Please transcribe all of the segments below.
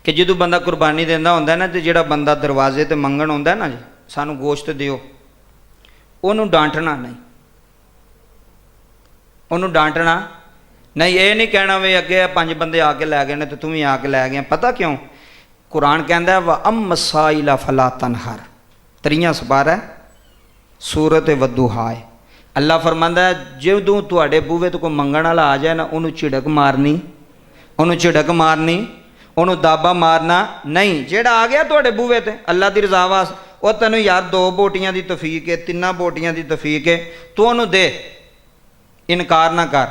कि जो बंदा कुरबानी देंदा होंदा ना, तो जिहड़ा बंदा दरवाजे ते मंगण आउंदा ना जी सानू गोश्त दिओ, उहनूं डांटना नहीं, उहनूं डांटना नहीं। ये नहीं कहना वे अगे 5 बंदे आके लै गए ने तो तू भी आके लै गया। पता क्यों? कुरान कहता है व अम साइला फला तनहर, 3 सुपारा सूरत वद्दुहा। अल्लाह फरमांदा है जदों तुहाडे बूहे तो कोई मंगण वाला आ जाए ना, उन्होंने झिड़क मारनी, उन्होंने झिड़क मारनी, उन्होंने दाबा मारना नहीं। जेड़ा आ गया तुहाडे बूहे ते अल्लाह की रज़ा वास्ते, वो तैनूं यार 2 बोटियां की तफीक है, 3 बोटियां की तफीक है, तू उन्होंने दे, इनकार ना कर।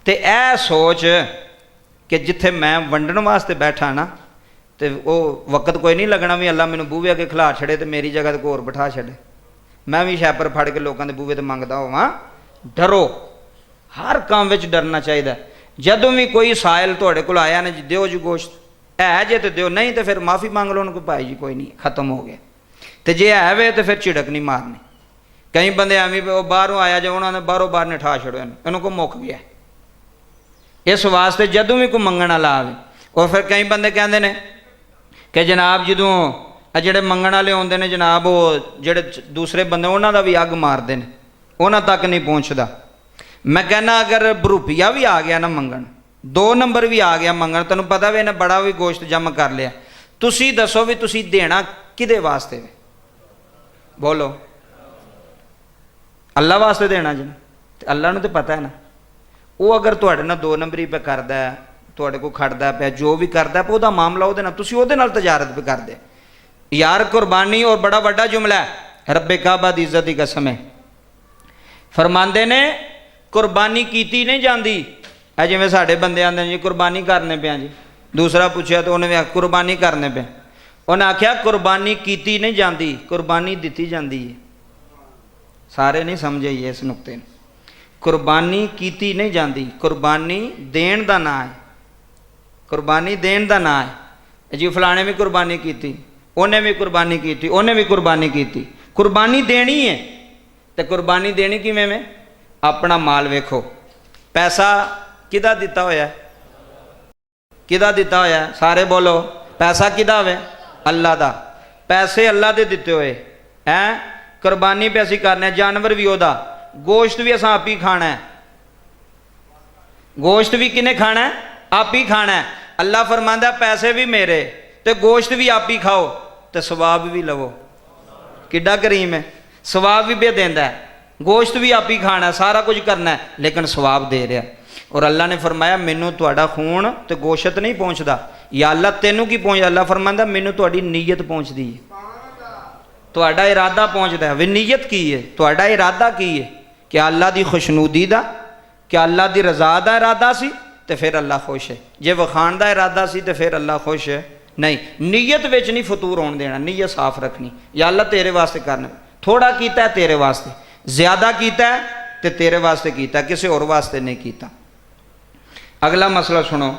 तो यह सोच कि जिथे मैं वंडण वास्ते बैठा ना, तो वो वक्त कोई नहीं लगना भी अल्लाह मैनूं बूहे अगे खिला छड़े तो मेरी जगह को होर बिठा छड़े, मैं भी शैपर फड़ के लोगों के बूहे तो मंगदा होवां। डरो, हर काम में डरना चाहिए। जदों भी कोई साइल तुहाडे कोल आया ना, दिओ जी गोश्त, है जे तो दिओ, नहीं तो फिर माफ़ी मंग लो उनको, भाई जी कोई नहीं खत्म हो गया। तो जे है वे तो फिर झिड़क नहीं मारनी। कई बंदे एवं बाहरों आया जो उन्होंने बाहरों बाहर निठा छड़ो, इनको मुक गया। इस वास्ते जदों भी कोई मंगण वाला आवे, और फिर कई बंदे कहते हैं कि जनाब जदों ਜਿਹੜੇ ਮੰਗਣ वाले आते हैं जनाब, वो ਜਿਹੜੇ दूसरे बंदे उन्हों का भी अग मारते हैं, उन्हों तक नहीं पहुँचता। मैं कहना अगर बरूपिया भी आ गया ना मंगण, 2 नंबर भी आ गया मंगण, तेन पता भी इन्हें बड़ा भी गोश्त जम कर लिया, तुसी दसो भी तुसी देना किदे वास्ते? बोलो, अल्लाह वास्ते देना जी। अल्लाह नूं तो पता है ना, वो अगर तुहाडे नाल 2 नंबरी पे करदा है, तुहाडे कोल खड़दा पिया, जो भी करदा है उहदा मामला उहदे नाल, तुसी उहदे नाल तजारत पे करदे यार। कुरबानी और बड़ा वड्डा जुमला है, रब्बे काबा दी इज्जत दी कसम है। फरमांदे ने कुरबानी कीती नहीं जाती, जिवें साडे बंदे आंदे जी कुरबानी करने पे जी, दूसरा पूछया तो उन्हें आख्या कुरबानी करने पे, उन्हें आख्या कुरबानी कीती नहीं जाती, कुरबानी दिती जाती है। सारे नहीं समझे इस नुकते, कुरबानी कीती नहीं जाती, कुरबानी देण दा नाम है, कुरबानी देण दा नाम है जी। फलाने भी कुरबानी की, उन्हें भी कुरबानी की, उन्हें भी कुरबानी की, कुरबानी देनी है। तो कुरबानी देनी किवें में? अपना माल वेखो, पैसा किदा दिता होया, किदा दिता होया, सारे बोलो, पैसा किदा होवे? अल्लाह दा। पैसे अल्लाह दे दिते हुए हैं, कुरबानी पे असीं करने, जानवर भी ओदा, गोश्त भी असां आप ही खाना है, गोश्त भी किने खाना है? आप ही खाना है। अल्लाह फरमांदा पैसे भी मेरे तो गोश्त भी आप ही खाओ तो सवाब भी लवो। किड्डा करीम है, सवाब भी देंदा है, गोश्त भी आप ही खाना है, सारा कुछ करना है, लेकिन सवाब दे रहा। और अल्लाह ने फरमाया मैनू तुहाडा खून तो गोश्त नहीं पहुँचता, या अल्लाह तेनू की पहुँच, अल्लाह फरमांदा मैनू तुहाडी नीयत पहुँचती है, तुहाडा इरादा पहुँचता है। वे नीयत की है, तुहाडा इरादा की है, क्या अल्लाह की खुशनूदी का, क्या अल्लाह की रज़ा का इरादा सी तो फिर अल्लाह खुश है, जे वखाण का इरादा सी तो फिर अल्लाह खुश है नहीं। नीयत विच नहीं फतूर होने देना, नीयत साफ रखनी, या अल्लाह तेरे वास्ते करना, थोड़ा कीता है तेरे वास्ते, ज्यादा कीता है तो तेरे वास्ते कीता, किसी और वास्ते नहीं कीता। अगला मसला सुनो,